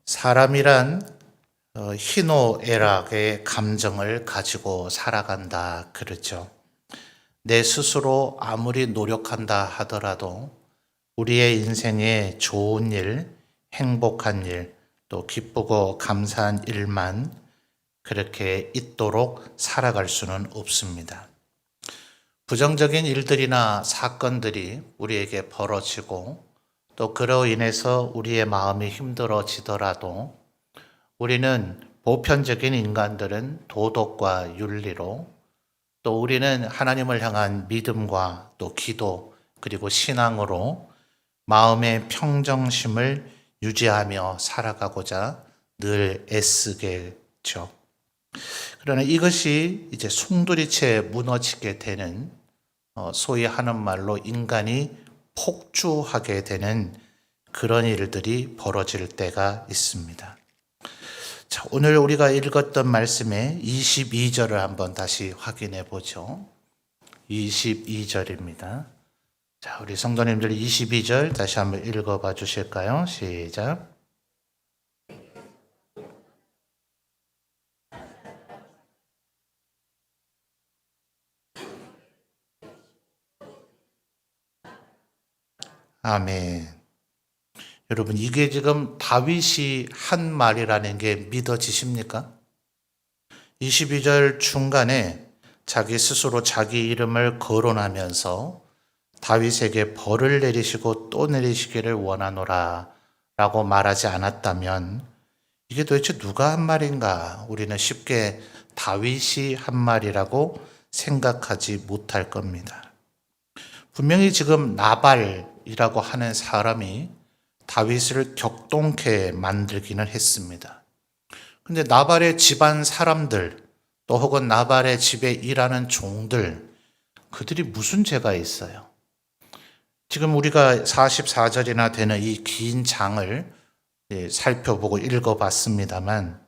사람이란 희노애락의 감정을 가지고 살아간다 그러죠. 내 스스로 아무리 노력한다 하더라도 우리의 인생에 좋은 일, 행복한 일, 또 기쁘고 감사한 일만 그렇게 있도록 살아갈 수는 없습니다. 부정적인 일들이나 사건들이 우리에게 벌어지고 또 그로 인해서 우리의 마음이 힘들어지더라도 우리는 보편적인 인간들은 도덕과 윤리로 또 우리는 하나님을 향한 믿음과 또 기도 그리고 신앙으로 마음의 평정심을 유지하며 살아가고자 늘 애쓰겠죠. 그러나 이것이 이제 송두리째 무너지게 되는 소위 하는 말로 인간이 폭주하게 되는 그런 일들이 벌어질 때가 있습니다. 자, 오늘 우리가 읽었던 말씀의 22절을 한번 다시 확인해 보죠. 22절입니다. 자, 우리 성도님들 22절 다시 한번 읽어봐 주실까요? 시작. 아멘. 여러분, 이게 지금 다윗이 한 말이라는 게 믿어지십니까? 22절 중간에 자기 스스로 자기 이름을 거론하면서 다윗에게 벌을 내리시고 또 내리시기를 원하노라 라고 말하지 않았다면 이게 도대체 누가 한 말인가? 우리는 쉽게 다윗이 한 말이라고 생각하지 못할 겁니다. 분명히 지금 나발이라고 하는 사람이 다윗을 격동케 만들기는 했습니다. 근데 나발의 집안 사람들 또 혹은 나발의 집에 일하는 종들 그들이 무슨 죄가 있어요? 지금 우리가 44절이나 되는 이 긴 장을 살펴보고 읽어봤습니다만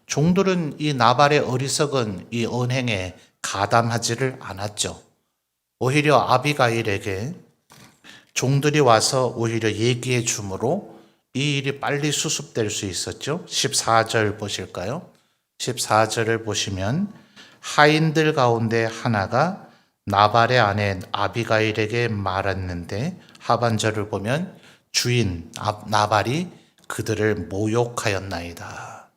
종들은 이 나발의 어리석은 이 언행에 가담하지를 않았죠. 오히려 아비가일에게 종들이 와서 오히려 얘기해 주므로 이 일이 빨리 수습될 수 있었죠. 14절 보실까요? 14절을 보시면 하인들 가운데 하나가 나발의 아내 아비가일에게 말했는데 하반절을 보면 주인 나발이 그들을 모욕하였나이다.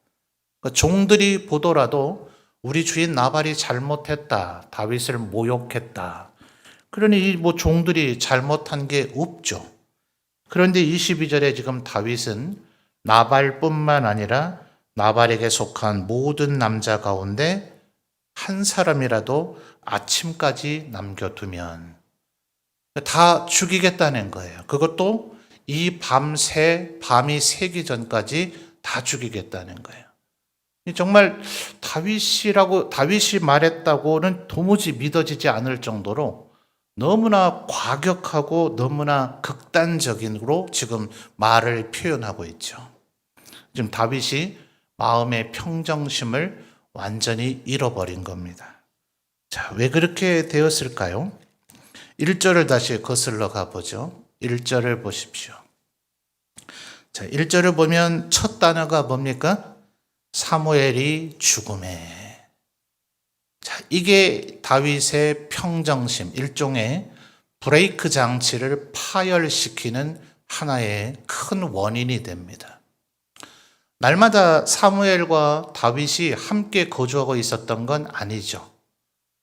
그러니까 종들이 보더라도 우리 주인 나발이 잘못했다. 다윗을 모욕했다. 그러니 이 종들이 잘못한 게 없죠. 그런데 22절에 지금 다윗은 나발뿐만 아니라 나발에게 속한 모든 남자 가운데 한 사람이라도 아침까지 남겨두면 다 죽이겠다는 거예요. 그것도 이 밤이 새기 전까지 다 죽이겠다는 거예요. 정말 다윗이 말했다고는 도무지 믿어지지 않을 정도로 너무나 과격하고 너무나 극단적인으로 지금 말을 표현하고 있죠. 지금 다윗이 마음의 평정심을 완전히 잃어버린 겁니다. 자, 왜 그렇게 되었을까요? 1절을 다시 거슬러 가보죠. 1절을 보십시오. 자, 1절을 보면 첫 단어가 뭡니까? 사무엘이 죽음에. 자, 이게 다윗의 평정심, 일종의 브레이크 장치를 파열시키는 하나의 큰 원인이 됩니다. 날마다 사무엘과 다윗이 함께 거주하고 있었던 건 아니죠.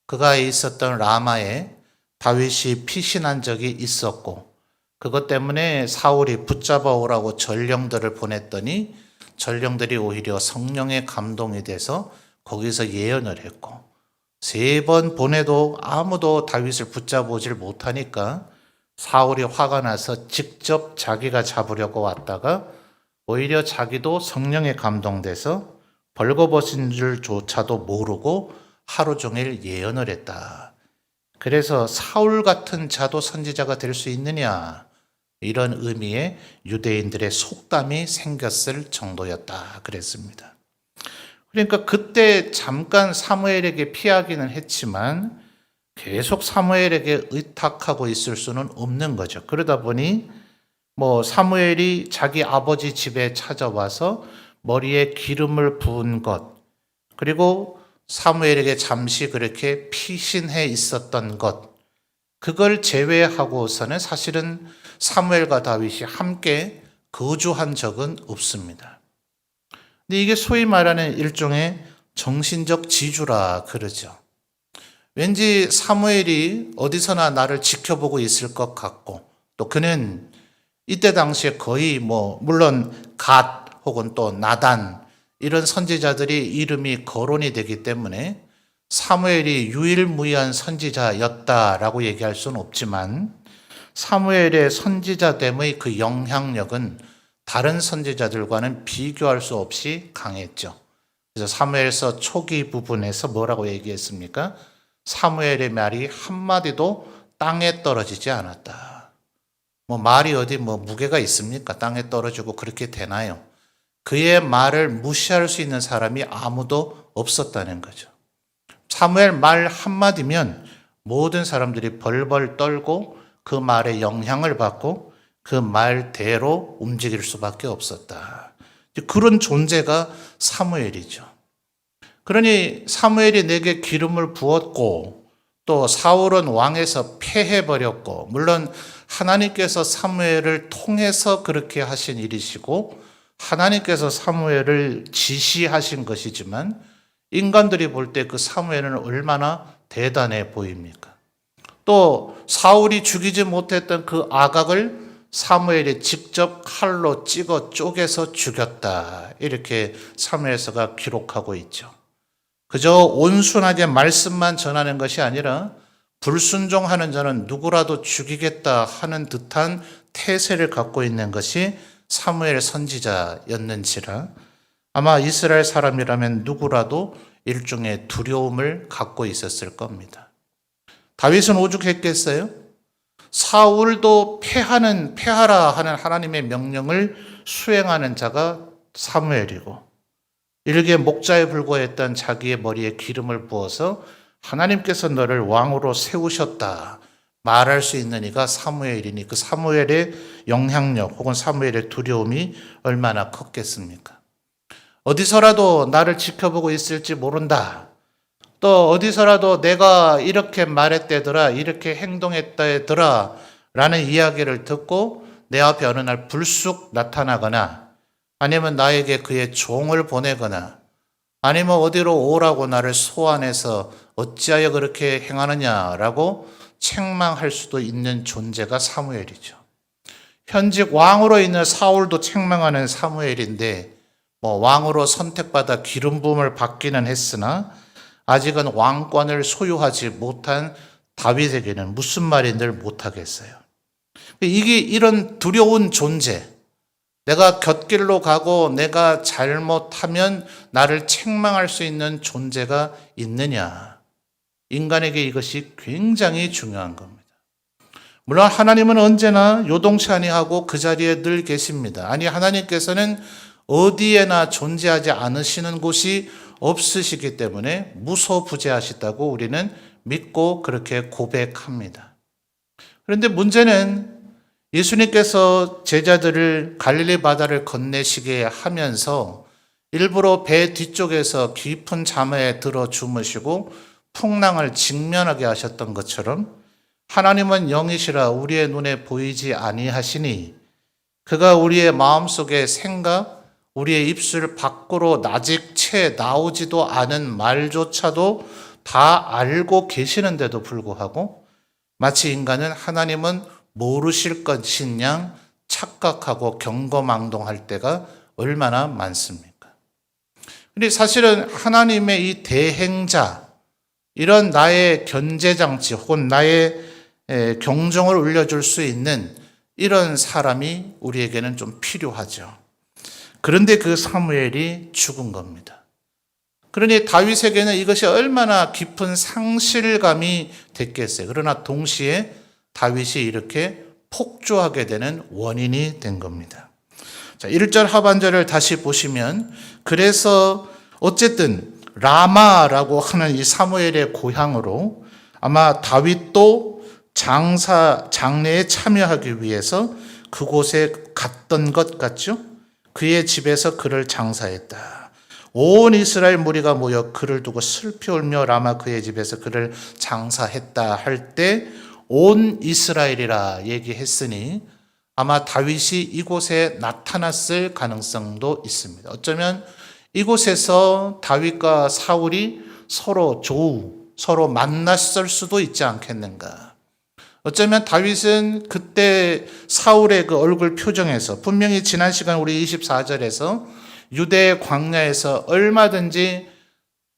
그가 있었던 라마에 다윗이 피신한 적이 있었고 그것 때문에 사울이 붙잡아 오라고 전령들을 보냈더니 전령들이 오히려 성령의 감동이 돼서 거기서 예언을 했고 3번 보내도 아무도 다윗을 붙잡아오질 못하니까 사울이 화가 나서 직접 자기가 잡으려고 왔다가 오히려 자기도 성령에 감동돼서 벌거벗은 줄조차도 모르고 하루 종일 예언을 했다. 그래서 사울 같은 자도 선지자가 될 수 있느냐 이런 의미의 유대인들의 속담이 생겼을 정도였다 그랬습니다. 그러니까 그때 잠깐 사무엘에게 피하기는 했지만 계속 사무엘에게 의탁하고 있을 수는 없는 거죠. 그러다 보니 사무엘이 자기 아버지 집에 찾아와서 머리에 기름을 부은 것, 그리고 사무엘에게 잠시 그렇게 피신해 있었던 것, 그걸 제외하고서는 사실은 사무엘과 다윗이 함께 거주한 적은 없습니다. 근데 이게 소위 말하는 일종의 정신적 지주라 그러죠. 왠지 사무엘이 어디서나 나를 지켜보고 있을 것 같고, 또 그는 이때 당시에 거의 물론 갓 혹은 또 나단 이런 선지자들이 이름이 거론이 되기 때문에 사무엘이 유일무이한 선지자였다라고 얘기할 수는 없지만, 사무엘의 선지자됨의 그 영향력은 다른 선지자들과는 비교할 수 없이 강했죠. 그래서 사무엘서 초기 부분에서 뭐라고 얘기했습니까? 사무엘의 말이 한마디도 땅에 떨어지지 않았다. 말이 어디 무게가 있습니까? 땅에 떨어지고 그렇게 되나요? 그의 말을 무시할 수 있는 사람이 아무도 없었다는 거죠. 사무엘 말 한마디면 모든 사람들이 벌벌 떨고 그 말에 영향을 받고 그 말대로 움직일 수밖에 없었다. 그런 존재가 사무엘이죠. 그러니 사무엘이 내게 기름을 부었고, 또 사울은 왕에서 패해버렸고, 물론 하나님께서 사무엘을 통해서 그렇게 하신 일이시고 하나님께서 사무엘을 지시하신 것이지만, 인간들이 볼 때 그 사무엘은 얼마나 대단해 보입니까? 또 사울이 죽이지 못했던 그 아각을 사무엘이 직접 칼로 찍어 쪼개서 죽였다. 이렇게 사무엘서가 기록하고 있죠. 그저 온순하게 말씀만 전하는 것이 아니라 불순종하는 자는 누구라도 죽이겠다 하는 듯한 태세를 갖고 있는 것이 사무엘 선지자였는지라, 아마 이스라엘 사람이라면 누구라도 일종의 두려움을 갖고 있었을 겁니다. 다윗은 오죽했겠어요? 사울도 패하라 하는 하나님의 명령을 수행하는 자가 사무엘이고, 일개 목자에 불과했던 자기의 머리에 기름을 부어서 하나님께서 너를 왕으로 세우셨다 말할 수 있는 이가 사무엘이니, 그 사무엘의 영향력 혹은 사무엘의 두려움이 얼마나 컸겠습니까? 어디서라도 나를 지켜보고 있을지 모른다. 또 어디서라도 내가 이렇게 말했대더라, 이렇게 행동했다더라 라는 이야기를 듣고 내 앞에 어느 날 불쑥 나타나거나, 아니면 나에게 그의 종을 보내거나, 아니면 어디로 오라고 나를 소환해서 어찌하여 그렇게 행하느냐라고 책망할 수도 있는 존재가 사무엘이죠. 현직 왕으로 있는 사울도 책망하는 사무엘인데, 왕으로 선택받아 기름 부음을 받기는 했으나 아직은 왕권을 소유하지 못한 다윗에게는 무슨 말인들 못하겠어요. 이게 이런 두려운 존재, 내가 곁길로 가고 내가 잘못하면 나를 책망할 수 있는 존재가 있느냐. 인간에게 이것이 굉장히 중요한 겁니다. 물론 하나님은 언제나 요동치 아니하고 그 자리에 늘 계십니다. 아니, 하나님께서는 어디에나 존재하지 않으시는 곳이 없으시기 때문에 무소부재하시다고 우리는 믿고 그렇게 고백합니다. 그런데 문제는 예수님께서 제자들을 갈릴리 바다를 건네시게 하면서 일부러 배 뒤쪽에서 깊은 잠에 들어 주무시고 풍랑을 직면하게 하셨던 것처럼, 하나님은 영이시라 우리의 눈에 보이지 아니하시니 그가 우리의 마음속의 생각, 우리의 입술 밖으로 아직 채 나오지도 않은 말조차도 다 알고 계시는데도 불구하고 마치 인간은 하나님은 모르실 것인 양 착각하고 경거망동할 때가 얼마나 많습니까? 근데 사실은 하나님의 이 대행자, 이런 나의 견제장치 혹은 나의 경종을 울려줄 수 있는 이런 사람이 우리에게는 좀 필요하죠. 그런데 그 사무엘이 죽은 겁니다. 그러니 다윗에게는 이것이 얼마나 깊은 상실감이 됐겠어요. 그러나 동시에 다윗이 이렇게 폭주하게 되는 원인이 된 겁니다. 자, 1절 하반절을 다시 보시면, 그래서 어쨌든 라마라고 하는 이 사무엘의 고향으로 아마 다윗도 장례에 참여하기 위해서 그곳에 갔던 것 같죠? 그의 집에서 그를 장사했다. 온 이스라엘 무리가 모여 그를 두고 슬피 울며 라마 그의 집에서 그를 장사했다 할 때 온 이스라엘이라 얘기했으니 아마 다윗이 이곳에 나타났을 가능성도 있습니다. 어쩌면 이곳에서 다윗과 사울이 서로 서로 만났을 수도 있지 않겠는가. 어쩌면 다윗은 그때 사울의 그 얼굴 표정에서 분명히 지난 시간 우리 24절에서 유대의 광야에서 얼마든지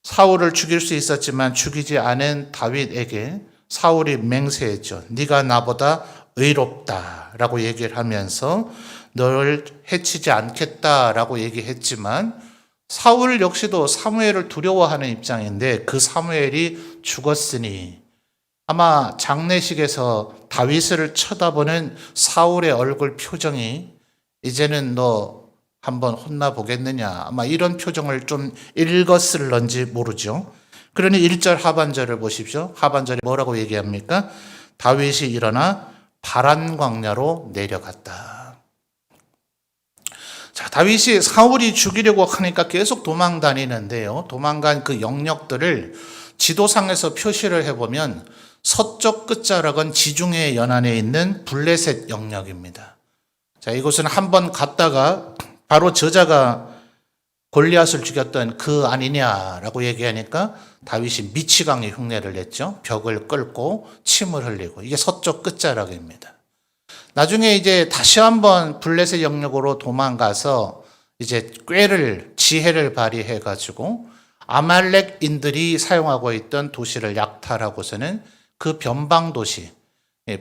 사울을 죽일 수 있었지만 죽이지 않은 다윗에게 사울이 맹세했죠. 네가 나보다 의롭다라고 얘기를 하면서 너를 해치지 않겠다라고 얘기했지만 사울 역시도 사무엘을 두려워하는 입장인데 그 사무엘이 죽었으니 아마 장례식에서 다윗을 쳐다보는 사울의 얼굴 표정이 이제는 너 한번 혼나보겠느냐 아마 이런 표정을 좀 읽었을런지 모르죠. 그러니 1절 하반절을 보십시오. 하반절에 뭐라고 얘기합니까? 다윗이 일어나 바란 광야로 내려갔다. 자, 다윗이 사울이 죽이려고 하니까 계속 도망 다니는데요. 도망간 그 영역들을 지도상에서 표시를 해보면 서쪽 끝자락은 지중해 연안에 있는 블레셋 영역입니다. 자, 이곳은 한번 갔다가 바로 저자가 골리앗을 죽였던 그 아니냐라고 얘기하니까 다윗이 미치광이 흉내를 냈죠. 벽을 끌고 침을 흘리고 이게 서쪽 끝자락입니다. 나중에 이제 다시 한번 블레셋 영역으로 도망가서 이제 지혜를 발휘해 가지고 아말렉인들이 사용하고 있던 도시를 약탈하고서는 그 변방 도시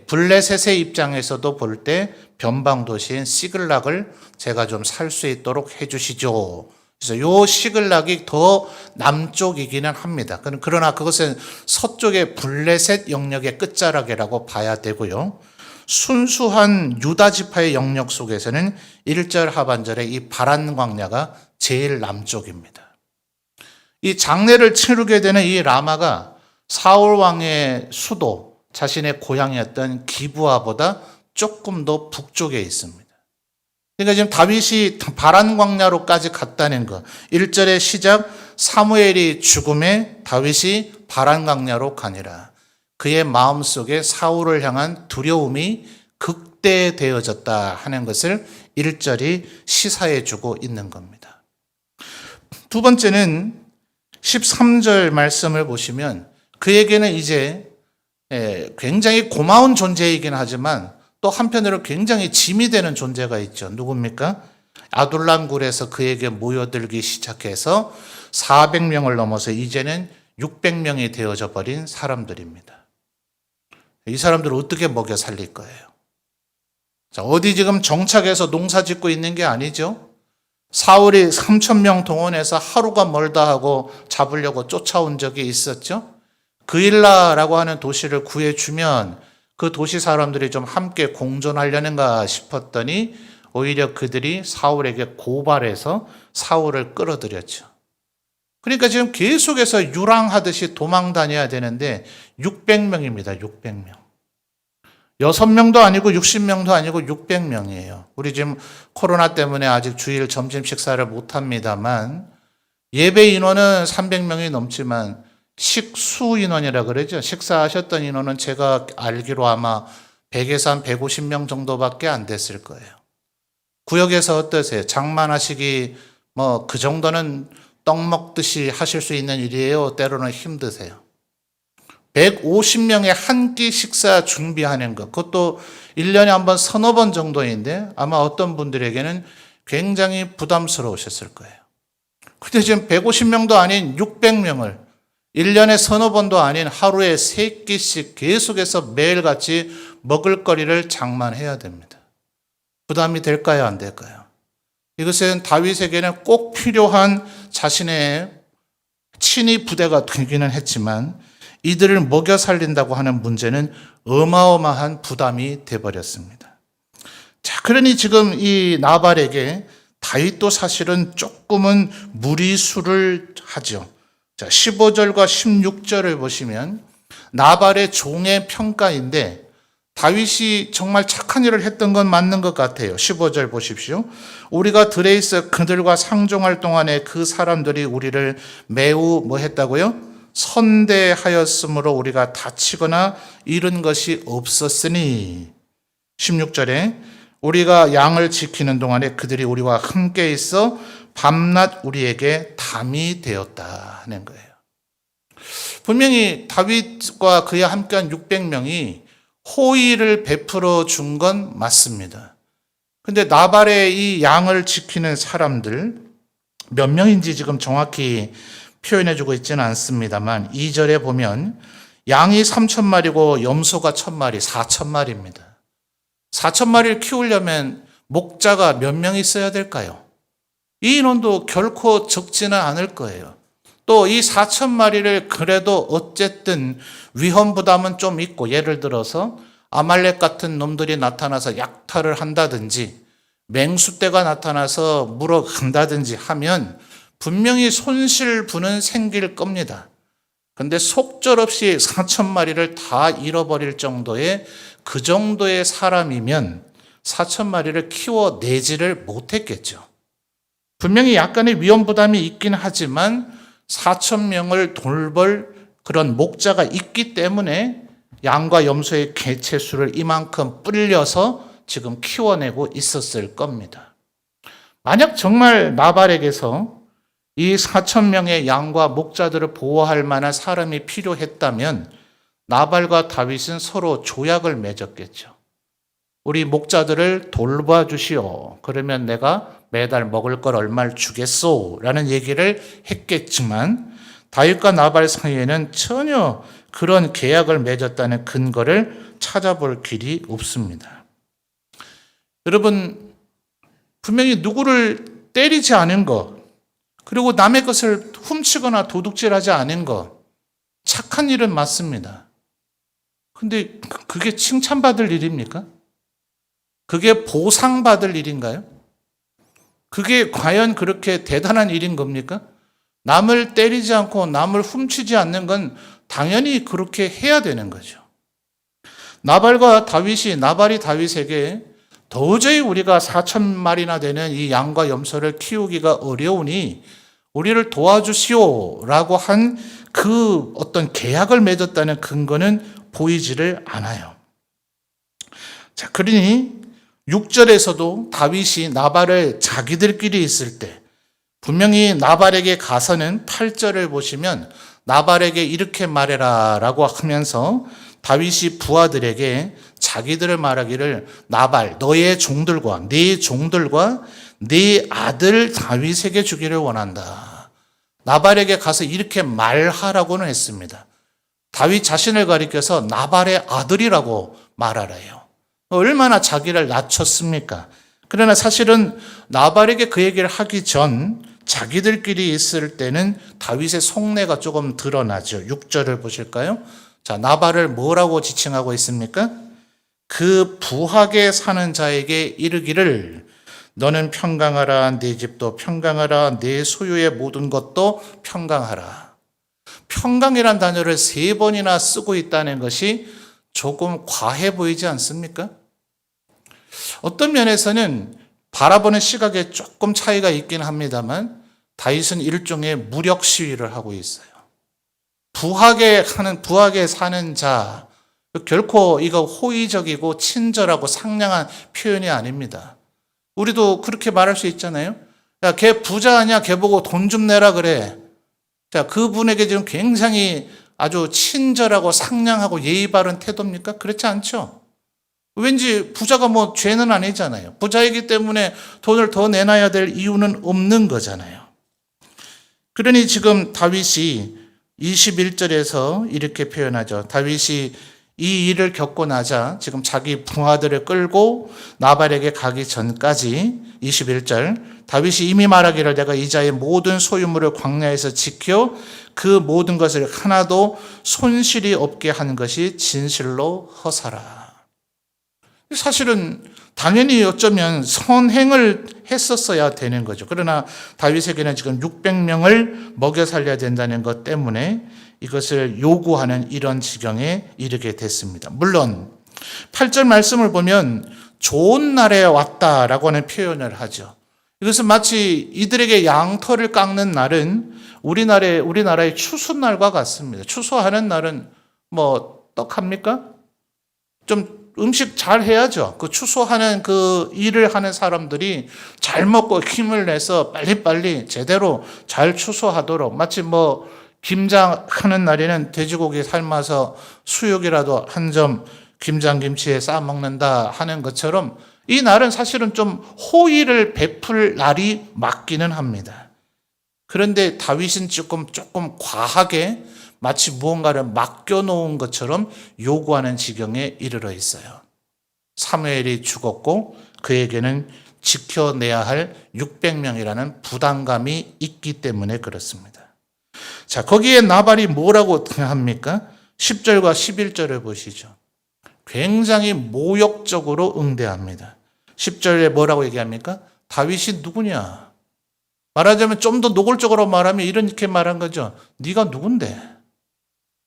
블레셋의 입장에서도 볼 때 변방 도시인 시글락을 제가 좀 살 수 있도록 해 주시죠. 그래서 요 시글락이 더 남쪽이기는 합니다. 그러나 그것은 서쪽의 블레셋 영역의 끝자락이라고 봐야 되고요. 순수한 유다 지파의 영역 속에서는 1절 하반절에 이 바란 광야가 제일 남쪽입니다. 이 장례를 치르게 되는 이 라마가 사울 왕의 수도, 자신의 고향이었던 기브아보다 조금 더 북쪽에 있습니다. 그러니까 지금 다윗이 바란 광야로까지 갔다는 것. 1절의 시작, 사무엘이 죽음에 다윗이 바란 광야로 가니라. 그의 마음속에 사울을 향한 두려움이 극대되어졌다 하는 것을 1절이 시사해주고 있는 겁니다. 두 번째는 13절 말씀을 보시면 그에게는 이제 굉장히 고마운 존재이긴 하지만 또 한편으로 굉장히 짐이 되는 존재가 있죠. 누굽니까? 아둘람 굴에서 그에게 모여들기 시작해서 400명을 넘어서 이제는 600명이 되어져 버린 사람들입니다. 이 사람들을 어떻게 먹여 살릴 거예요? 자, 어디 지금 정착해서 농사 짓고 있는 게 아니죠. 사울이 3,000명 동원해서 하루가 멀다 하고 잡으려고 쫓아온 적이 있었죠. 그일라라고 하는 도시를 구해주면 그 도시 사람들이 좀 함께 공존하려는가 싶었더니 오히려 그들이 사울에게 고발해서 사울을 끌어들였죠. 그러니까 지금 계속해서 유랑하듯이 도망 다녀야 되는데 600명입니다. 600명. 6명도 아니고 60명도 아니고 600명이에요. 우리 지금 코로나 때문에 아직 주일 점심 식사를 못합니다만 예배 인원은 300명이 넘지만 식수 인원이라 그러죠. 식사하셨던 인원은 제가 알기로 아마 100에서 한 150명 정도밖에 안 됐을 거예요. 구역에서 어떠세요? 장만하시기 그 정도는 떡 먹듯이 하실 수 있는 일이에요. 때로는 힘드세요. 150명의 한 끼 식사 준비하는 것, 그것도 1년에 한 번 서너 번 정도인데 아마 어떤 분들에게는 굉장히 부담스러우셨을 거예요. 근데 지금 150명도 아닌 600명을 1년에 서너 번도 아닌 하루에 3끼씩 계속해서 매일같이 먹을거리를 장만해야 됩니다. 부담이 될까요? 안 될까요? 이것은 다윗에게는 꼭 필요한 자신의 친위 부대가 되기는 했지만 이들을 먹여 살린다고 하는 문제는 어마어마한 부담이 돼버렸습니다. 자, 그러니 지금 이 나발에게 다윗도 사실은 조금은 무리수를 하죠. 자, 15절과 16절을 보시면 나발의 종의 평가인데 다윗이 정말 착한 일을 했던 건 맞는 것 같아요. 15절 보십시오. 우리가 들에 있어 그들과 상종할 동안에 그 사람들이 우리를 매우 뭐 했다고요? 선대하였으므로 우리가 다치거나 잃은 것이 없었으니. 16절에 우리가 양을 지키는 동안에 그들이 우리와 함께 있어 밤낮 우리에게 담이 되었다 하는 거예요. 분명히 다윗과 그와 함께한 600명이 호의를 베풀어 준 건 맞습니다. 근데 나발의 이 양을 지키는 사람들 몇 명인지 지금 정확히 표현해 주고 있지는 않습니다만 2절에 보면 양이 3,000마리고 염소가 1,000마리, 4,000마리입니다. 4,000마리를 키우려면 목자가 몇 명 있어야 될까요? 이 인원도 결코 적지는 않을 거예요. 또 이 4,000마리를 그래도 어쨌든 위험 부담은 좀 있고, 예를 들어서 아말렉 같은 놈들이 나타나서 약탈을 한다든지 맹수떼가 나타나서 물어간다든지 하면 분명히 손실분은 생길 겁니다. 근데 속절없이 4,000마리를 다 잃어버릴 정도의 그 정도의 사람이면 4,000마리를 키워내지를 못했겠죠. 분명히 약간의 위험 부담이 있긴 하지만 4,000명을 돌볼 그런 목자가 있기 때문에 양과 염소의 개체수를 이만큼 불려서 지금 키워내고 있었을 겁니다. 만약 정말 나발에게서 이 4,000명의 양과 목자들을 보호할 만한 사람이 필요했다면 나발과 다윗은 서로 조약을 맺었겠죠. 우리 목자들을 돌봐주시오. 그러면 내가 매달 먹을 걸 얼마를 주겠소 라는 얘기를 했겠지만 다윗과 나발 사이에는 전혀 그런 계약을 맺었다는 근거를 찾아볼 길이 없습니다. 여러분, 분명히 누구를 때리지 않은 것, 그리고 남의 것을 훔치거나 도둑질하지 않은 것, 착한 일은 맞습니다. 근데 그게 칭찬받을 일입니까? 그게 보상받을 일인가요? 그게 과연 그렇게 대단한 일인 겁니까? 남을 때리지 않고 남을 훔치지 않는 건 당연히 그렇게 해야 되는 거죠. 나발이 다윗에게 도저히 우리가 4,000마리나 되는 이 양과 염소를 키우기가 어려우니 우리를 도와주시오라고 한 그 어떤 계약을 맺었다는 근거는 보이지를 않아요. 자, 그러니 6절에서도 다윗이 나발을 자기들끼리 있을 때 분명히 나발에게 가서는 8절을 보시면 나발에게 이렇게 말해라 라고 하면서 다윗이 부하들에게 자기들을 말하기를 나발 너의 종들과 네 아들 다윗에게 주기를 원한다. 나발에게 가서 이렇게 말하라고는 했습니다. 다윗 자신을 가리켜서 나발의 아들이라고 말하래요. 얼마나 자기를 낮췄습니까? 그러나 사실은 나발에게 그 얘기를 하기 전 자기들끼리 있을 때는 다윗의 속내가 조금 드러나죠. 6절을 보실까요? 자, 나발을 뭐라고 지칭하고 있습니까? 그 부하게 사는 자에게 이르기를 너는 평강하라, 네 집도 평강하라, 네 소유의 모든 것도 평강하라. 평강이란 단어를 3번이나 쓰고 있다는 것이 조금 과해 보이지 않습니까? 어떤 면에서는 바라보는 시각에 조금 차이가 있긴 합니다만 다윗은 일종의 무력 시위를 하고 있어요. 부하게 사는 자, 결코 이거 호의적이고 친절하고 상냥한 표현이 아닙니다. 우리도 그렇게 말할 수 있잖아요. 야, 걔 부자 아니야? 걔 보고 돈 좀 내라 그래. 자, 그분에게 지금 굉장히 아주 친절하고 상냥하고 예의 바른 태도입니까? 그렇지 않죠. 왠지 부자가 뭐 죄는 아니잖아요. 부자이기 때문에 돈을 더 내놔야 될 이유는 없는 거잖아요. 그러니 지금 다윗이 21절에서 이렇게 표현하죠. 다윗이 이 일을 겪고 나자 지금 자기 부하들을 끌고 나발에게 가기 전까지 21절 다윗이 이미 말하기를 내가 이 자의 모든 소유물을 광야에서 지켜 그 모든 것을 하나도 손실이 없게 한 것이 진실로 허사라. 사실은 당연히 어쩌면 선행을 했었어야 되는 거죠. 그러나 다윗에게는 지금 600명을 먹여 살려야 된다는 것 때문에 이것을 요구하는 이런 지경에 이르게 됐습니다. 물론 8절 말씀을 보면 좋은 날에 왔다라고 하는 표현을 하죠. 이것은 마치 이들에게 양털을 깎는 날은 우리나라의 추수날과 같습니다. 추수하는 날은 뭐 떡합니까? 좀 음식 잘 해야죠. 그 추수하는 그 일을 하는 사람들이 잘 먹고 힘을 내서 빨리빨리 제대로 잘 추수하도록, 마치 뭐 김장하는 날에는 돼지고기 삶아서 수육이라도 한 점 김장김치에 싸 먹는다 하는 것처럼 이 날은 사실은 좀 호의를 베풀 날이 맞기는 합니다. 그런데 다윗은 조금 과하게 마치 무언가를 맡겨놓은 것처럼 요구하는 지경에 이르러 있어요. 사무엘이 죽었고 그에게는 지켜내야 할 600명이라는 부담감이 있기 때문에 그렇습니다. 자, 거기에 나발이 뭐라고 합니까? 10절과 11절을 보시죠. 굉장히 모욕적으로 응대합니다. 10절에 뭐라고 얘기합니까? 다윗이 누구냐? 말하자면 좀 더 노골적으로 말하면 이렇게 말한 거죠. 네가 누군데?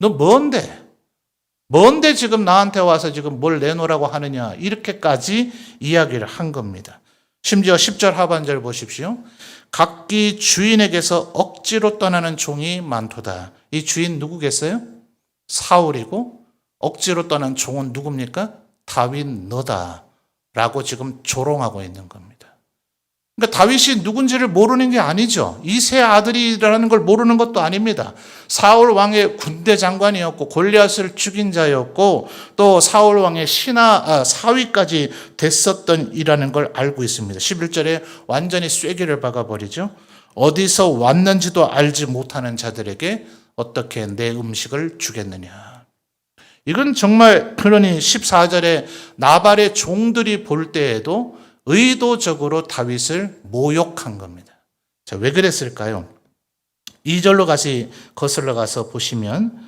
너 뭔데? 뭔데 지금 나한테 와서 지금 뭘 내놓으라고 하느냐? 이렇게까지 이야기를 한 겁니다. 심지어 10절 하반절 보십시오. 각기 주인에게서 억지로 떠나는 종이 많도다. 이 주인 누구겠어요? 사울이고 억지로 떠난 종은 누굽니까? 다윗 너다 라고 지금 조롱하고 있는 겁니다. 그러니까 다윗이 누군지를 모르는 게 아니죠. 이 세 아들이라는 걸 모르는 것도 아닙니다. 사울 왕의 군대 장관이었고 골리앗을 죽인 자였고 또 사울 왕의 사위까지 됐었던 이라는 걸 알고 있습니다. 11절에 완전히 쐐기를 박아버리죠. 어디서 왔는지도 알지 못하는 자들에게 어떻게 내 음식을 주겠느냐. 이건 정말 그러니 14절에 나발의 종들이 볼 때에도 의도적으로 다윗을 모욕한 겁니다. 자, 왜 그랬을까요? 2절로 거슬러 가서 보시면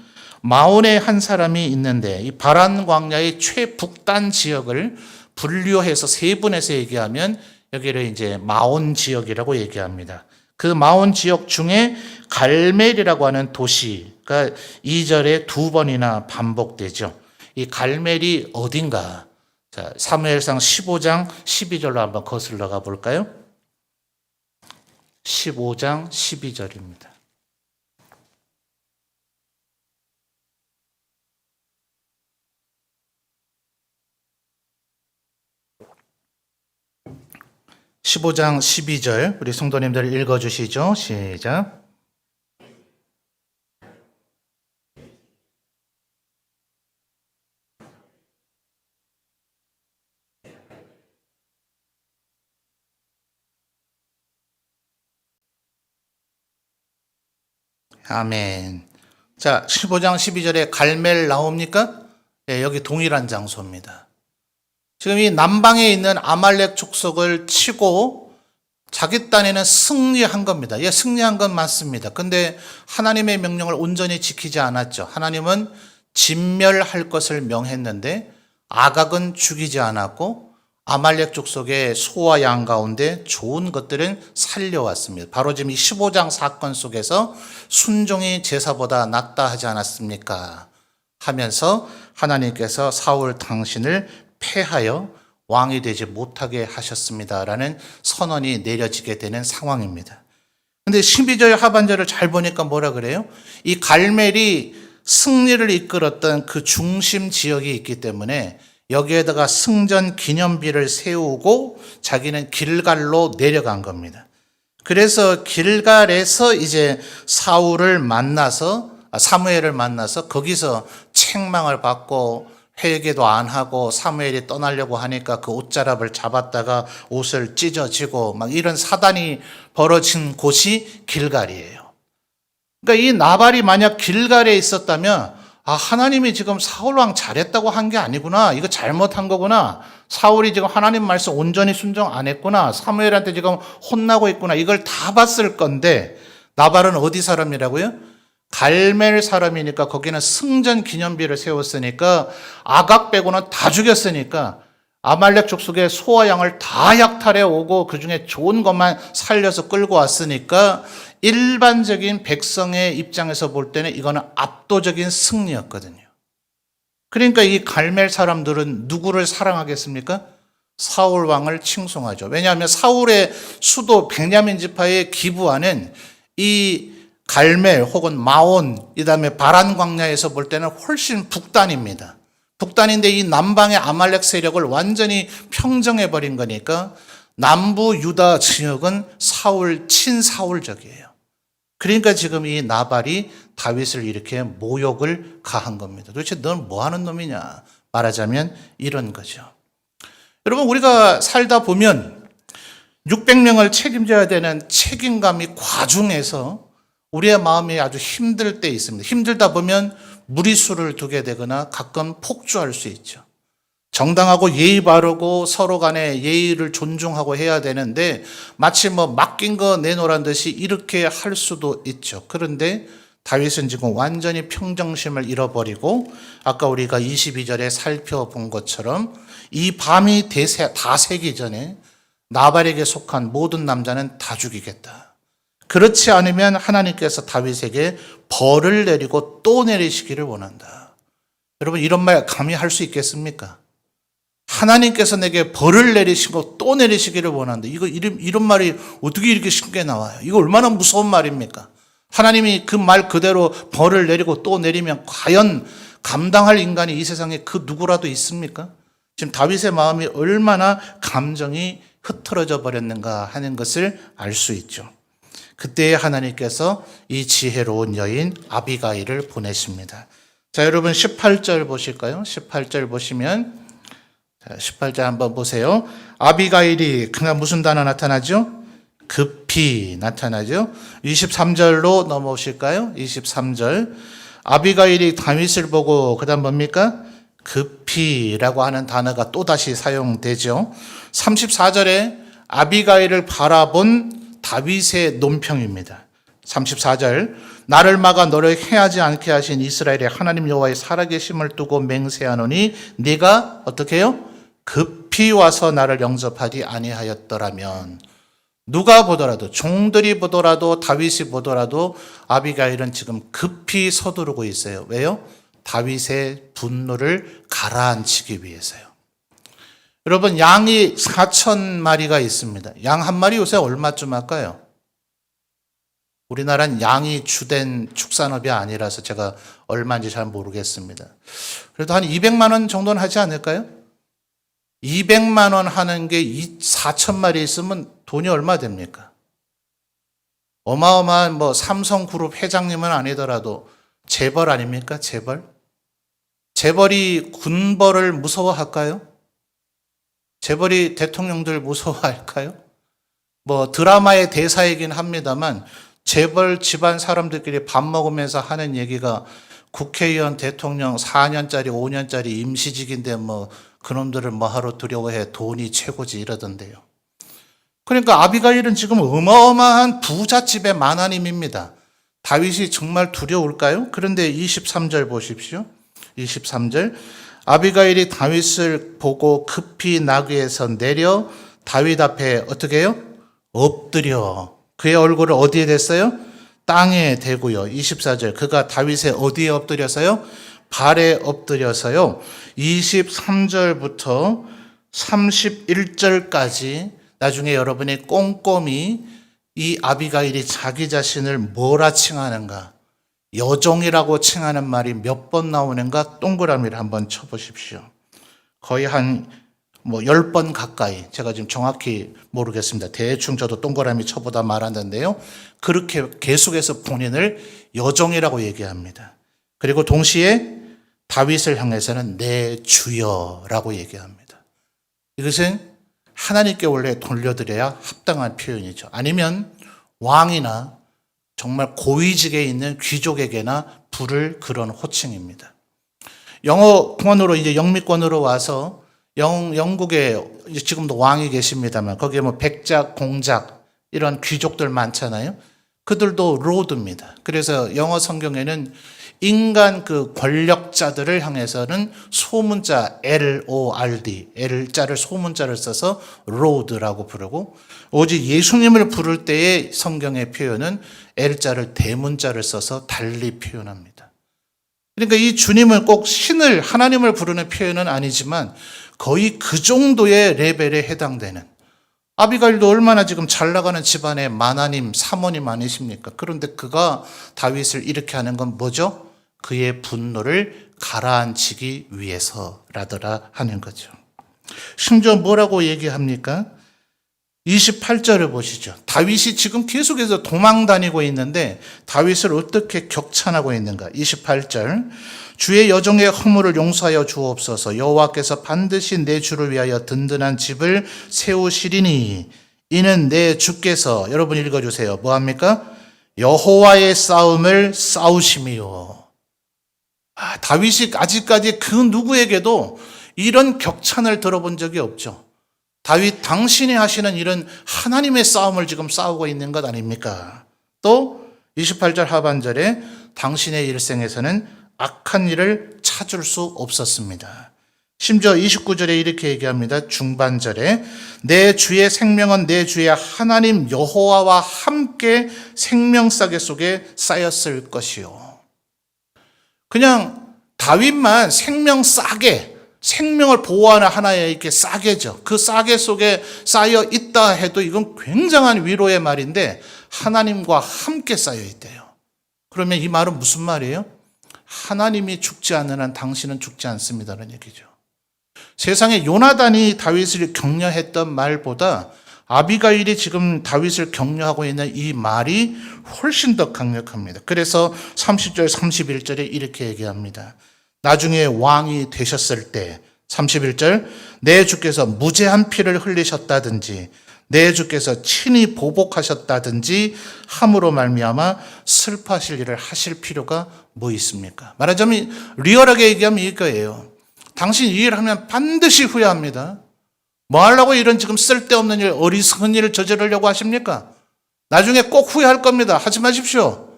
마온에 한 사람이 있는데 이 바란 광야의 최북단 지역을 분류해서 세 분에서 얘기하면 여기를 이제 마온 지역이라고 얘기합니다. 그 마온 지역 중에 갈멜이라고 하는 도시가 2절에 두 번이나 반복되죠. 이 갈멜이 어딘가? 자, 사무엘상 15장 12절로 한번 거슬러 가 볼까요? 15장 12절입니다. (15장 12절) 우리 성도님들 읽어주시죠. 시작. 아멘. 자, 15장 12절에 갈멜 나옵니까? 네, 여기 동일한 장소입니다. 지금 이 남방에 있는 아말렉 족속을 치고 자기 딴에는 승리한 겁니다. 예, 승리한 건 맞습니다. 근데 하나님의 명령을 온전히 지키지 않았죠. 하나님은 진멸할 것을 명했는데 아각은 죽이지 않았고 아말렉 족속의 소와 양 가운데 좋은 것들은 살려왔습니다. 바로 지금 이 15장 사건 속에서 순종이 제사보다 낫다 하지 않았습니까? 하면서 하나님께서 사울 당신을 패하여 왕이 되지 못하게 하셨습니다라는 선언이 내려지게 되는 상황입니다. 근데 12절 하반절을 잘 보니까 뭐라 그래요? 이 갈멜이 승리를 이끌었던 그 중심 지역이 있기 때문에 여기에다가 승전 기념비를 세우고 자기는 길갈로 내려간 겁니다. 그래서 길갈에서 이제 사무엘을 만나서 거기서 책망을 받고 회개도 안 하고 사무엘이 떠나려고 하니까 그 옷자락을 잡았다가 옷을 찢어지고 막 이런 사단이 벌어진 곳이 길갈이에요. 그러니까 이 나발이 만약 길갈에 있었다면 하나님이 지금 사울 왕 잘했다고 한 게 아니구나. 이거 잘못한 거구나. 사울이 지금 하나님 말씀 온전히 순종 안 했구나. 사무엘한테 지금 혼나고 있구나. 이걸 다 봤을 건데 나발은 어디 사람이라고요? 갈멜 사람이니까 거기는 승전 기념비를 세웠으니까 아각 빼고는 다 죽였으니까 아말렉 족속의 소와 양을 다 약탈해 오고 그중에 좋은 것만 살려서 끌고 왔으니까 일반적인 백성의 입장에서 볼 때는 이거는 압도적인 승리였거든요. 그러니까 이 갈멜 사람들은 누구를 사랑하겠습니까? 사울 왕을 칭송하죠. 왜냐하면 사울의 수도 베냐민 지파의 기브아는 이 갈멜 혹은 마온, 이 다음에 바란 광야에서 볼 때는 훨씬 북단입니다. 북단인데 이 남방의 아말렉 세력을 완전히 평정해버린 거니까 남부 유다 지역은 사울, 친사울적이에요. 그러니까 지금 이 나발이 다윗을 이렇게 모욕을 가한 겁니다. 도대체 넌 뭐 하는 놈이냐? 말하자면 이런 거죠. 여러분, 우리가 살다 보면 600명을 책임져야 되는 책임감이 과중해서 우리의 마음이 아주 힘들 때 있습니다. 힘들다 보면 무리수를 두게 되거나 가끔 폭주할 수 있죠. 정당하고 예의 바르고 서로 간에 예의를 존중하고 해야 되는데 마치 뭐 맡긴 거 내놓으란 듯이 이렇게 할 수도 있죠. 그런데 다윗은 지금 완전히 평정심을 잃어버리고 아까 우리가 22절에 살펴본 것처럼 이 밤이 다 새기 전에 나발에게 속한 모든 남자는 다 죽이겠다. 그렇지 않으면 하나님께서 다윗에게 벌을 내리고 또 내리시기를 원한다. 여러분, 이런 말 감히 할 수 있겠습니까? 하나님께서 내게 벌을 내리시고 또 내리시기를 원한다. 이런 말이 어떻게 이렇게 쉽게 나와요? 이거 얼마나 무서운 말입니까? 하나님이 그 말 그대로 벌을 내리고 또 내리면 과연 감당할 인간이 이 세상에 그 누구라도 있습니까? 지금 다윗의 마음이 얼마나 감정이 흐트러져 버렸는가 하는 것을 알 수 있죠. 그때 하나님께서 이 지혜로운 여인 아비가일을 보내십니다. 자, 여러분 18절 보실까요? 18절 보시면 18절 한번 보세요. 아비가일이 그가 무슨 단어 나타나죠? 급히 나타나죠. 23절로 넘어오실까요? 23절. 아비가일이 다윗을 보고 그다음 뭡니까? 급히라고 하는 단어가 또다시 사용되죠. 34절에 아비가일을 바라본 다윗의 논평입니다. 34절. 나를 막아 너를 해하지 않게 하신 이스라엘의 하나님 여호와의 살아계심을 두고 맹세하노니 네가 어떻게 해요? 급히 와서 나를 영접하지 아니하였더라면. 누가 보더라도, 종들이 보더라도, 다윗이 보더라도 아비가일은 지금 급히 서두르고 있어요. 왜요? 다윗의 분노를 가라앉히기 위해서요. 여러분, 양이 4,000마리가 있습니다. 양 한 마리 요새 얼마쯤 할까요? 우리나라는 양이 주된 축산업이 아니라서 제가 얼마인지 잘 모르겠습니다. 그래도 한 200만 원 정도는 하지 않을까요? 200만 원 하는 게 4,000마리 있으면 돈이 얼마 됩니까? 어마어마한 뭐 삼성그룹 회장님은 아니더라도 재벌 아닙니까? 재벌? 재벌이 군벌을 무서워할까요? 재벌이 대통령들 무서워할까요? 뭐 드라마의 대사이긴 합니다만 재벌 집안 사람들끼리 밥 먹으면서 하는 얘기가 국회의원 대통령 4년짜리 5년짜리 임시직인데 뭐 그놈들을 뭐하러 두려워해, 돈이 최고지 이러던데요. 그러니까 아비가일은 지금 어마어마한 부잣집의 마나님입니다. 다윗이 정말 두려울까요? 그런데 23절 보십시오. 23절. 아비가일이 다윗을 보고 급히 나귀에서 내려 다윗 앞에 어떻게 해요? 엎드려. 그의 얼굴을 어디에 댔어요? 땅에 대고요. 24절. 그가 다윗의 어디에 엎드려서요? 발에 엎드려서요. 23절부터 31절까지 나중에 여러분이 꼼꼼히 이 아비가일이 자기 자신을 뭐라 칭하는가, 여종이라고 칭하는 말이 몇 번 나오는가 동그라미를 한번 쳐보십시오. 거의 한 10번 가까이, 제가 지금 정확히 모르겠습니다. 대충 저도 동그라미 쳐보다 말았는데요. 그렇게 계속해서 본인을 여종이라고 얘기합니다. 그리고 동시에 다윗을 향해서는 내 주여라고 얘기합니다. 이것은 하나님께 원래 돌려드려야 합당한 표현이죠. 아니면 왕이나 정말 고위직에 있는 귀족에게나 부를 그런 호칭입니다. 영어권으로 이제 영미권으로 와서 영국에 지금도 왕이 계십니다만 거기에 뭐 백작, 공작 이런 귀족들 많잖아요. 그들도 로드입니다. 그래서 영어 성경에는 인간 그 권력자들을 향해서는 소문자 LORD, L자를 소문자를 써서 로드라고 부르고 오직 예수님을 부를 때의 성경의 표현은 L자를 대문자를 써서 달리 표현합니다. 그러니까 이 주님은 꼭 신을, 하나님을 부르는 표현은 아니지만 거의 그 정도의 레벨에 해당되는, 아비가일도 얼마나 지금 잘 나가는 집안의 마나님, 사모님 아니십니까? 그런데 그가 다윗을 이렇게 하는 건 뭐죠? 그의 분노를 가라앉히기 위해서라더라 하는 거죠. 심지어 뭐라고 얘기합니까? 28절을 보시죠. 다윗이 지금 계속해서 도망 다니고 있는데 다윗을 어떻게 격찬하고 있는가? 28절. 주의 여종의 허물을 용서하여 주옵소서. 여호와께서 반드시 내 주를 위하여 든든한 집을 세우시리니 이는 내 주께서, 여러분 읽어주세요. 뭐합니까? 여호와의 싸움을 싸우심이요. 다윗이 아직까지 그 누구에게도 이런 격찬을 들어본 적이 없죠. 다윗 당신이 하시는 일은 하나님의 싸움을 지금 싸우고 있는 것 아닙니까? 또 28절 하반절에 당신의 일생에서는 악한 일을 찾을 수 없었습니다. 심지어 29절에 이렇게 얘기합니다. 중반절에 내 주의 생명은 내 주의 하나님 여호와와 함께 생명싸개 속에 쌓였을 것이요. 그냥 다윗만 생명싸개, 생명을 보호하는 하나의 이렇게 싸개죠. 그 싸개 속에 쌓여 있다 해도 이건 굉장한 위로의 말인데 하나님과 함께 쌓여 있대요. 그러면 이 말은 무슨 말이에요? 하나님이 죽지 않는 한 당신은 죽지 않습니다라는 얘기죠. 세상에 요나단이 다윗을 격려했던 말보다 아비가일이 지금 다윗을 격려하고 있는 이 말이 훨씬 더 강력합니다. 그래서 30절, 31절에 이렇게 얘기합니다. 나중에 왕이 되셨을 때 31절 내 주께서 무죄한 피를 흘리셨다든지 내 주께서 친히 보복하셨다든지 함으로 말미암아 슬퍼하실 일을 하실 필요가 뭐 있습니까? 말하자면 리얼하게 얘기하면 이거예요. 당신 이 일 하면 반드시 후회합니다. 뭐 하려고 이런 지금 쓸데없는 일, 어리석은 일을 저지르려고 하십니까? 나중에 꼭 후회할 겁니다. 하지 마십시오.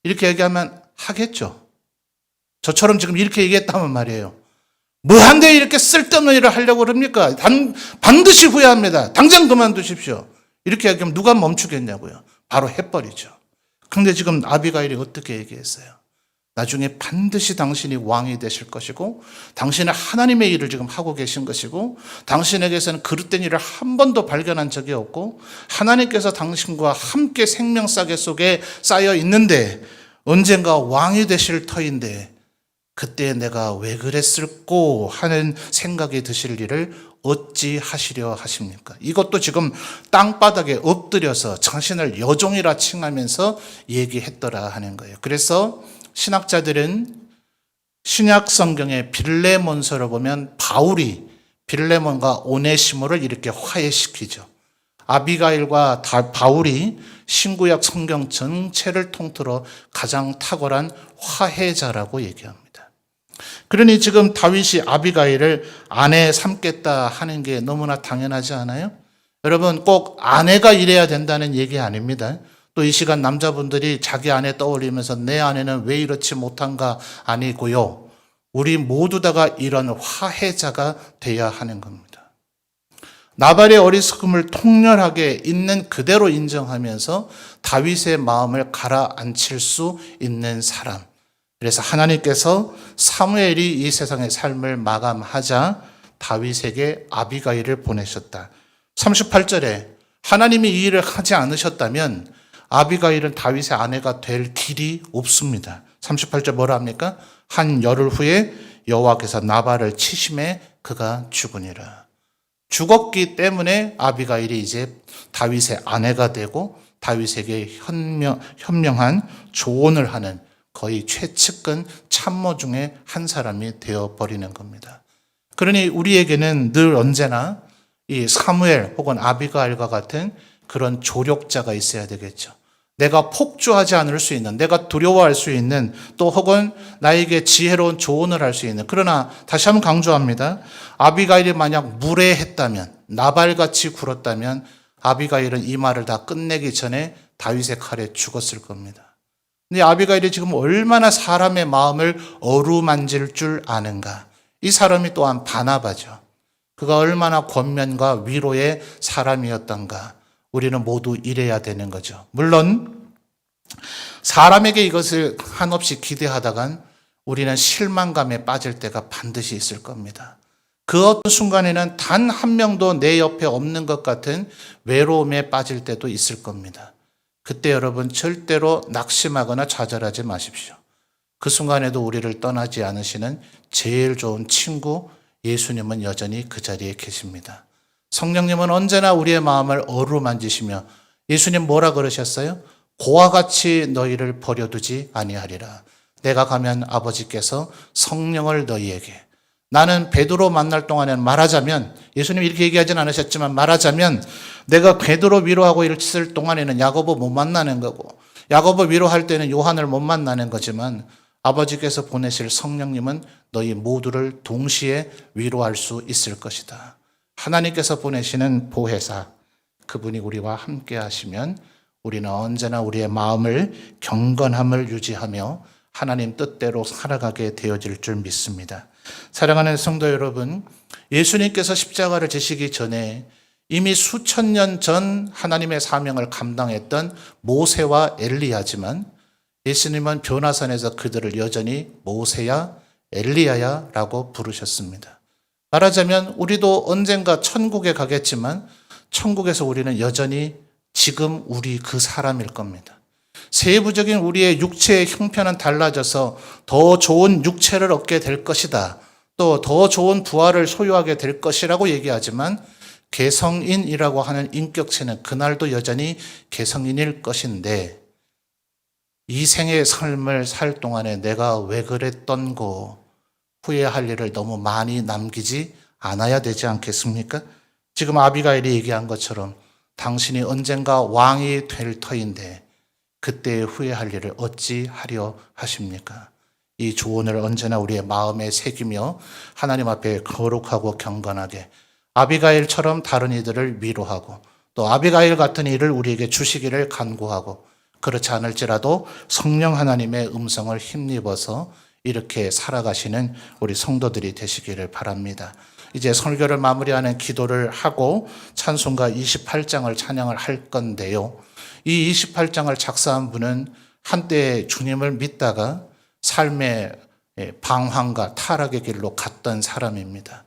이렇게 얘기하면 하겠죠. 저처럼 지금 이렇게 얘기했다면 말이에요. 뭐한데 이렇게 쓸데없는 일을 하려고 그럽니까? 반드시 후회합니다. 당장 그만두십시오. 이렇게 얘기하면 누가 멈추겠냐고요. 바로 해버리죠. 그런데 지금 아비가일이 어떻게 얘기했어요? 나중에 반드시 당신이 왕이 되실 것이고 당신은 하나님의 일을 지금 하고 계신 것이고 당신에게서는 그릇된 일을 한 번도 발견한 적이 없고 하나님께서 당신과 함께 생명싸개 속에 쌓여 있는데 언젠가 왕이 되실 터인데 그때 내가 왜 그랬을꼬 하는 생각이 드실 일을 어찌 하시려 하십니까? 이것도 지금 땅바닥에 엎드려서 자신을 여종이라 칭하면서 얘기했더라 하는 거예요. 그래서 신학자들은 신약 성경의 빌레몬서를 보면 바울이 빌레몬과 오네시모를 이렇게 화해시키죠. 아비가일과 바울이 신구약 성경 전체를 통틀어 가장 탁월한 화해자라고 얘기합니다. 그러니 지금 다윗이 아비가일을 아내 삼겠다 하는 게 너무나 당연하지 않아요? 여러분 꼭 아내가 이래야 된다는 얘기 아닙니다. 또 이 시간 남자분들이 자기 아내 떠올리면서 내 아내는 왜 이렇지 못한가 아니고요. 우리 모두 다가 이런 화해자가 돼야 하는 겁니다. 나발의 어리석음을 통렬하게 있는 그대로 인정하면서 다윗의 마음을 가라앉힐 수 있는 사람. 그래서 하나님께서 사무엘이 이 세상의 삶을 마감하자 다윗에게 아비가일을 보내셨다. 38절에 하나님이 이 일을 하지 않으셨다면 아비가일은 다윗의 아내가 될 길이 없습니다. 38절 뭐라 합니까? 한 열흘 후에 여호와께서 나발을 치심에 그가 죽으니라. 죽었기 때문에 아비가일이 이제 다윗의 아내가 되고 다윗에게 현명한 조언을 하는 거의 최측근 참모 중에 한 사람이 되어버리는 겁니다. 그러니 우리에게는 늘 언제나 이 사무엘 혹은 아비가일과 같은 그런 조력자가 있어야 되겠죠. 내가 폭주하지 않을 수 있는, 내가 두려워할 수 있는, 또 혹은 나에게 지혜로운 조언을 할 수 있는. 그러나 다시 한번 강조합니다. 아비가일이 만약 무례했다면, 나발같이 굴었다면 아비가일은 이 말을 다 끝내기 전에 다윗의 칼에 죽었을 겁니다. 근데 아비가일이 지금 얼마나 사람의 마음을 어루만질 줄 아는가. 이 사람이 또한 바나바죠. 그가 얼마나 권면과 위로의 사람이었던가. 우리는 모두 이래야 되는 거죠. 물론 사람에게 이것을 한없이 기대하다간 우리는 실망감에 빠질 때가 반드시 있을 겁니다. 그 어떤 순간에는 단 한 명도 내 옆에 없는 것 같은 외로움에 빠질 때도 있을 겁니다. 그때 여러분 절대로 낙심하거나 좌절하지 마십시오. 그 순간에도 우리를 떠나지 않으시는 제일 좋은 친구 예수님은 여전히 그 자리에 계십니다. 성령님은 언제나 우리의 마음을 어루만지시며 예수님 뭐라 그러셨어요? 고와 같이 너희를 버려두지 아니하리라. 내가 가면 아버지께서 성령을 너희에게, 나는 베드로 만날 동안에는 말하자면, 예수님 이렇게 얘기하진 않으셨지만 말하자면 내가 베드로 위로하고 있을 동안에는 야고보 못 만나는 거고, 야고보 위로할 때는 요한을 못 만나는 거지만 아버지께서 보내실 성령님은 너희 모두를 동시에 위로할 수 있을 것이다. 하나님께서 보내시는 보혜사, 그분이 우리와 함께 하시면 우리는 언제나 우리의 마음을 경건함을 유지하며 하나님 뜻대로 살아가게 되어질 줄 믿습니다. 사랑하는 성도 여러분, 예수님께서 십자가를 지시기 전에 이미 수천 년 전 하나님의 사명을 감당했던 모세와 엘리야지만 예수님은 변화산에서 그들을 여전히 모세야 엘리야야 라고 부르셨습니다. 말하자면 우리도 언젠가 천국에 가겠지만 천국에서 우리는 여전히 지금 우리 그 사람일 겁니다. 세부적인 우리의 육체의 형편은 달라져서 더 좋은 육체를 얻게 될 것이다. 또 더 좋은 부활을 소유하게 될 것이라고 얘기하지만 개성인이라고 하는 인격체는 그날도 여전히 개성인일 것인데, 이 생의 삶을 살 동안에 내가 왜 그랬던고 후회할 일을 너무 많이 남기지 않아야 되지 않겠습니까? 지금 아비가일이 얘기한 것처럼 당신이 언젠가 왕이 될 터인데 그때 후회할 일을 어찌 하려 하십니까? 이 조언을 언제나 우리의 마음에 새기며 하나님 앞에 거룩하고 경건하게 아비가일처럼 다른 이들을 위로하고 또 아비가일 같은 일을 우리에게 주시기를 간구하고, 그렇지 않을지라도 성령 하나님의 음성을 힘입어서 이렇게 살아가시는 우리 성도들이 되시기를 바랍니다. 이제 설교를 마무리하는 기도를 하고 찬송가 28장을 찬양을 할 건데요. 이 28장을 작사한 분은 한때 주님을 믿다가 삶의 방황과 타락의 길로 갔던 사람입니다.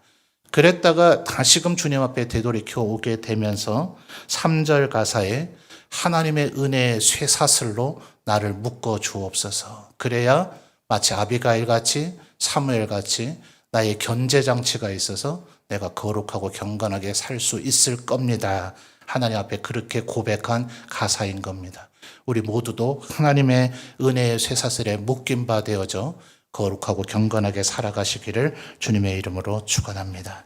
그랬다가 다시금 주님 앞에 되돌이켜 오게 되면서 3절 가사에 하나님의 은혜의 쇠사슬로 나를 묶어 주옵소서. 그래야 마치 아비가일같이 사무엘같이 나의 견제장치가 있어서 내가 거룩하고 경건하게 살 수 있을 겁니다. 하나님 앞에 그렇게 고백한 가사인 겁니다. 우리 모두도 하나님의 은혜의 쇠사슬에 묶인 바 되어져 거룩하고 경건하게 살아가시기를 주님의 이름으로 축원합니다.